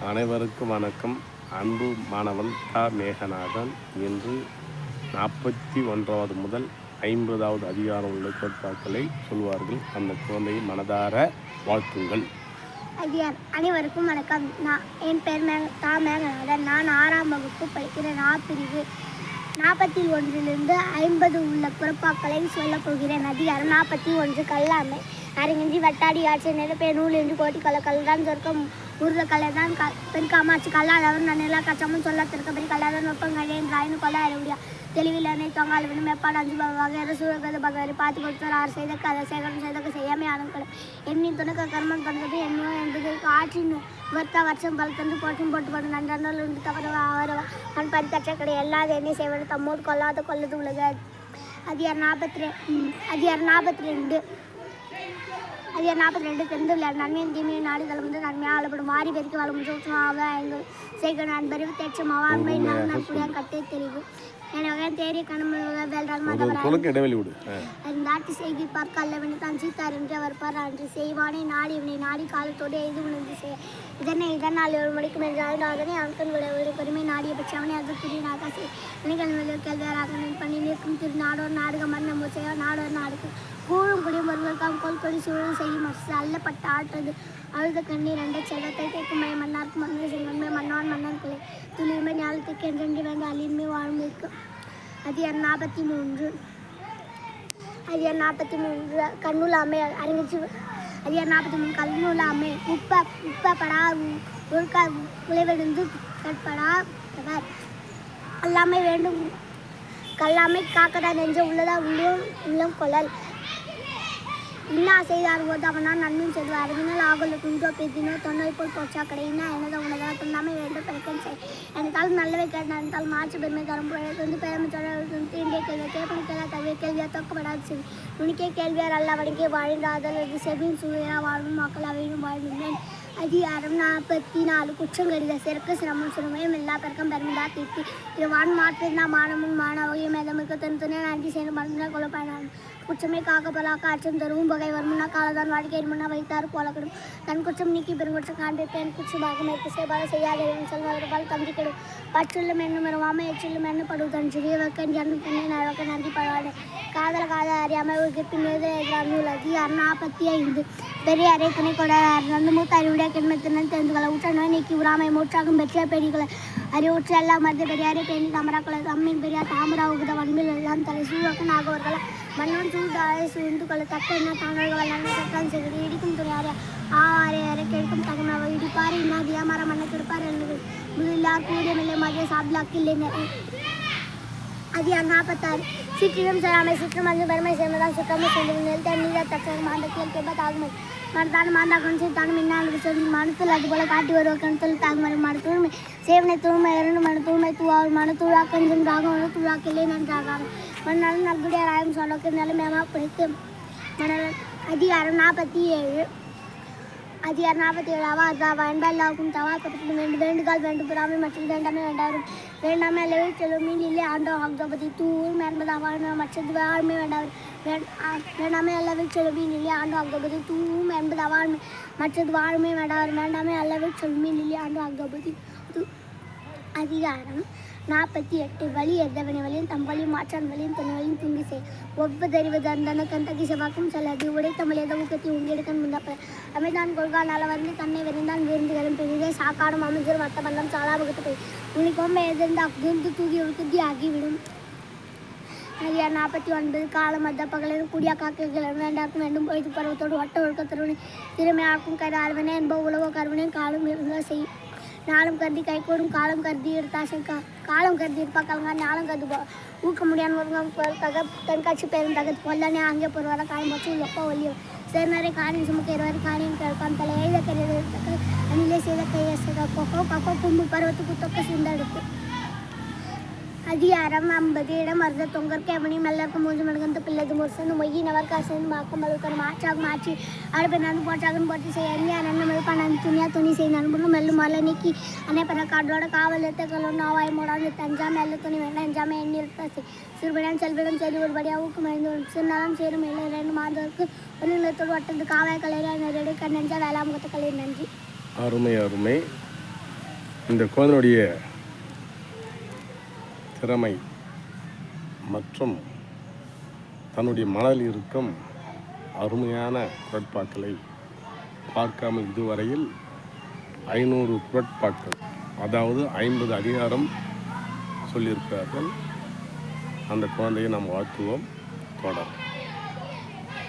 அனைவருக்கும் வணக்கம். அன்பு மாணவன் மேகநாதன். இன்று 41வது முதல் 50வது அதிகாரம் உள்ள கோட்பாக்களை சொல்வார்கள். அந்த குழந்தையை மனதார வாழ்த்துங்கள். அனைவருக்கும் வணக்கம். என் பேர் மேகநாதன். நான் 6ஆம் வகுப்பு படிக்கிறேன். பிரிவு 41லிருந்து 50 உள்ள குறப்பாக்களை சொல்லப் போகிறேன். அதிகாரம் 41. கல்லாமை. அறிஞஞ்சி வட்டாடி ஆட்சி நிலப்பே நூல் என்று கோட்டி கல்லதான் சொர்க்கம் உருத கலைதான் பெருக்காமாச்சு கல்லாதவன் நான் எல்லா கச்சமும் சொல்ல திருக்கப்படி கல்லாதவன் ஒப்பங்கழியன் ராயின்னு கொள்ள அறிவுடியா தெளிவில் என்னை தொங்கால் வேணும் எப்பாடு 5 வகையற சூழக்கது பகவரி பார்த்து கொடுத்தார் 6 செய்தக்கு அதை சேகரம் செய்தக்கு செய்யாமே ஆனங்களும் எண்ணின் துணக்க கர்மம் தந்தது என்னோ என்பது ஆற்றின் வருஷம் பலத்தன்று போட்டு நன்றால் உண்டு தவறு அவர் மண் பறித்தற்ற கடை எல்லாது என்னை செய்வது தம்மோடு கொல்லது உலக அதிகாரம் 42 தெரிந்து விளையாடு நன்மையின் தீமையின் நாடுகள் வந்து நன்மையாக ஆளப்படும் மாறி பெருக்கி வளம் எங்கள் செய்க நண்பறிவு தேற்றம் அவாண்மை நான் புடியான் கட்டை தெளிவு எனவே தேறிய கணவன் வேல்றாட்டி செய்தி பார்க்க அல்லவனை தான் சீத்தார் என்று அவர் பார் அன்று செய்வானே நாடி இவனை நாடி காலத்தோடு எது உணர்ந்து செய்ய இதனால் 7 மணிக்கு மேல் அதனை அவன் விளைவுடைய பெருமை நாடிய பட்சம் அவனை அது புரியினாக செய்ய கேள்வியாராக பண்ணி நிற்கும் திரு நாடோர் நாடுக மன்னம் செய்ய நாடோர் நாடுகள் கூழும் குடியும் ஒருவருக்காம் கோல் கொடி சூழல் செய்யும் அரசு அல்லப்பட்ட ஆற்றது அழுத கண்ணீர் என்ற செல்வத்தை தேக்கும் மய மன்னார்க்கு மன்னர் செங்கன்மை மன்னான் மன்னன் குலை துளிர்மை ஞாலத்துக்கு என்றென்று வேண்ட அழின்மை வாழும் இருக்கும். அதிகாரம் 43 கண்ணுலாமை அறிஞர். அதிகாரம் 43 கண்ணுலாமை உப்பப்படா ஒழுக்கா உழைவெடுந்து கற்படா எல்லாமே வேண்டும் கல்லாமை காக்கடா நெஞ்ச உள்ளதா உள்ளம் கொள்ளல் இன்னா செய்தார் போது அவனால் நன்மையும் செய்வார் அறிவினால் ஆகல குஞ்சோ பேத்தினோ தொன்னை போல் போச்சா கடையினா எனது உனதா தொன்னாமை வேண்டும் பிறக்கம் செய் எனக்காலும் நல்லவை கேட்டால் மாற்று பெருமை தரும் வந்து பெருமை தீண்டிய கேள்வியை கேட்பணிக்கெல்லாம் தவிர கேள்வியாக தொக்கப்படாது செவி நுணிக்கே கேள்வியார் அல்ல வடக்கே வாழ்ந்தாதல் அது செவியின் சூழலாக வாழும் மக்கள் அவையும் வாழ்ந்தேன். அதிகாரம் 44 குற்றம் கடித செருக்கு சிரமம் சிறுமையும் எல்லா பெருக்கம் பெருமிதா தீர்த்தி இது வான் மாற்றிருந்தா மானமும் மாணவகையும் மேதமிக்க துணை நன்றி செய்து மறந்துனா கொள்ளப்படாது குற்றமே காக்கப்பலாக்க அச்சம் தருவும் பகை வருமுன்னா காலதான் வாழ்க்கையில் முன்னா வைத்தார் போலக்கடும் தன் குற்றம் நீக்கி பெருங்குற்றம் காண்பித்து என் குற்றமாக மேற்கு செய்வார செய்யாத செல்வார்கள் தம்பி கெடும் பற்றுள்ளும் என்னும் வருவாமை எச்சிலும் என்னப்படும் தன் சிறிய வைக்க ஜன்னும் பெண்ணை நழக்க நன்றி பரவாடு காதல் அறியாமல் உகிப்பின் எதிராக நூல். அதிகாரம் 45 பெரிய அறை துணை கொண்டார் நந்து மூத்த அறிவுடைய கிணத்தினன் தெரிந்துகளை ஊற்ற நோய் நீக்கி உராமை மூற்றாகும் பெற்ற பெரிகளை அறிவுற்ற எல்லாம் மத்திய பெரியாரை பேணி தாமராக்களை அம்மின் பெரியார் தாமரா உகுத வன்பில் எல்லாம் தலை சூழக்கன் ஆகவர்களை மன்னன் சூழ்தாரை சூழ்ந்து கொள்ள தக்க என்ன தாங்கள்கள் நல்ல சட்டம் செய்து இடிக்கும் துறையாரே ஆரை கிடைக்கும் தகுந்த இடிப்பார் இன்னாதியா மரம் மண்ணை கெடுப்பார் என்று முதலார் கூடியமில்லை மதிய சாப்பிலாக்கு இல்லை நிறைய. அதிகாரம் 46 சிற்றிடம் செல்லாமை சிற்றம் வந்து பெருமை சேர்ந்ததால் சுற்றமை செய்து நெல் நீர் தக்க மாந்தத்தில் கெப்பத்தாகுமை மனத்தான மாந்தாக்கணும் செய்தான மின்னாண்டு சொல்லி மனத்தில் அதுபோல காட்டி வருவ கணத்தில் தாகுமறை மன தூய்மை சேவனை தூய்மை 2 மன தூய்மை தூவாகும் மன தூளாக்கம் சென்றாகும் தூளாக்கில்லை நன்றாகும் மண்ணாலும் நல்குடைய ராயம் சொன்னக்கு நிலைமையாக பிடித்து மணல். அதிகாரம் 47 அன்பால்லாவுக்கும் தவாக்கப்பட்டு வேண்டுகால் வேண்டும் பிராமை மற்றும் வேண்டாமே அளவில் செல்லும் இல்லை ஆண்டோ ஆக்தோபதி தூர் என்பதாக மற்றது வாழ்மை வேண்டாமே அளவில் செல்லும் இல்லை ஆண்டோ ஆக்தோபதி தூவும் என்பதாக மற்றது வாழ்மை வேண்டாமே அளவில் செல்லும் இல்லை ஆண்டோ ஆக்தோபதி. அதிகாரம் 48 வழி எதவனை வழியும் தம் வழியும் மாற்றான் வழியும் தன் வழியும் துண்டி செய் ஒவ்வொருவறிவது அந்த கந்தகி செவாக்கும் செல்லாது உடைத்தமிழ் எத ஊக்கத்தை உண்டியெடுக்கன் முந்தப்ப அமைதான் கொள்கால் அளவந்து தன்னை வெறிந்தான் விருந்துகளும் பெரிதே சாக்காடும் அமைச்சர் வட்ட பள்ளம் சாலாபகத்து போய் உனிக்கொம்ப எதிர்ந்து அகுந்து தூக்கி உழுக்குத்தி ஆகிவிடும். அதிகாரம் 49 காலம் மத்த பகலில் கூடிய காக்கைகள் வேண்டாக்கும் வேண்டும் பொழுது பருவத்தோடு வட்ட ஒழுக்கத்தருவனை திறமையாக்கும் கரு அறுவனே என்ப உலக கருவனே காலம் இருந்தால் செய் நாளும் கருதி கை கூடும் காலம் கருதி எடுத்தாசை காலம் கருதி இருப்பாங்க நாளும் கருது ஊக்க முடியாத தென்காட்சி பேரும் தகத்து கொல்லனே அங்கே போடுவார காலம் பச்சு எப்போ ஒல்லியும் சேர்நரை காணின் சுமக்க இருவாரி காணியின் கேட்பான் தலை எழுத கருது அணிலே செய்த கையை கொக்கோ கக்கோ கும்பு பருவத்துக்கு தொக்க சிந்தெடுத்து. அதிகாரம் 50 இடம் மருத தொங்கற்கு எவனையும் எல்லாருக்கும் மூன்று மணிகந்த பிள்ளது முரசந்து மொய்யி நவர்க்கா சேர்ந்து மாக்கம் பழுக்கணும் மாற்றாக மாற்றி அடுப்பை நந்து போட்டாகன்னு போட்டு செய்ய அந்நியா நன்மை மெல்பா நன் துணியா துணி செய்ய நண்பனும் மெல்லும் மலை நீக்கி அனைப்பட காட்டோட காவல் எத்தக்கலும் நாவாய் மூடாந்து தஞ்சாமல் எல்ல துணி வேண்டாம் எஞ்சாமல் எண்ணி இருப்பா சிறுபடியான் செல்விடம் சரி ஒருபடியாக ஊக்கம் ஐந்து சிறுநாளும் சேரும் இல்லை 2 மாதத்துக்கு ஒரு நிலத்தோடு வட்டது காவாய் கலையில நிறைய கண்ணெஞ்சா வேளாமுகத்த கலை. நன்றி. அருமை. இந்த குழந்தையுடைய திறமை மற்றும் தன்னுடைய மனதில் இருக்கும் அருமையான குரட்பாக்களை பார்க்காமல் இதுவரையில் 500 குரட்பாக்கள், அதாவது 50 அதிகாரம் சொல்லியிருக்கிறார்கள். அந்த குழந்தையை நாம் வாழ்த்துவோம். தொடரும்.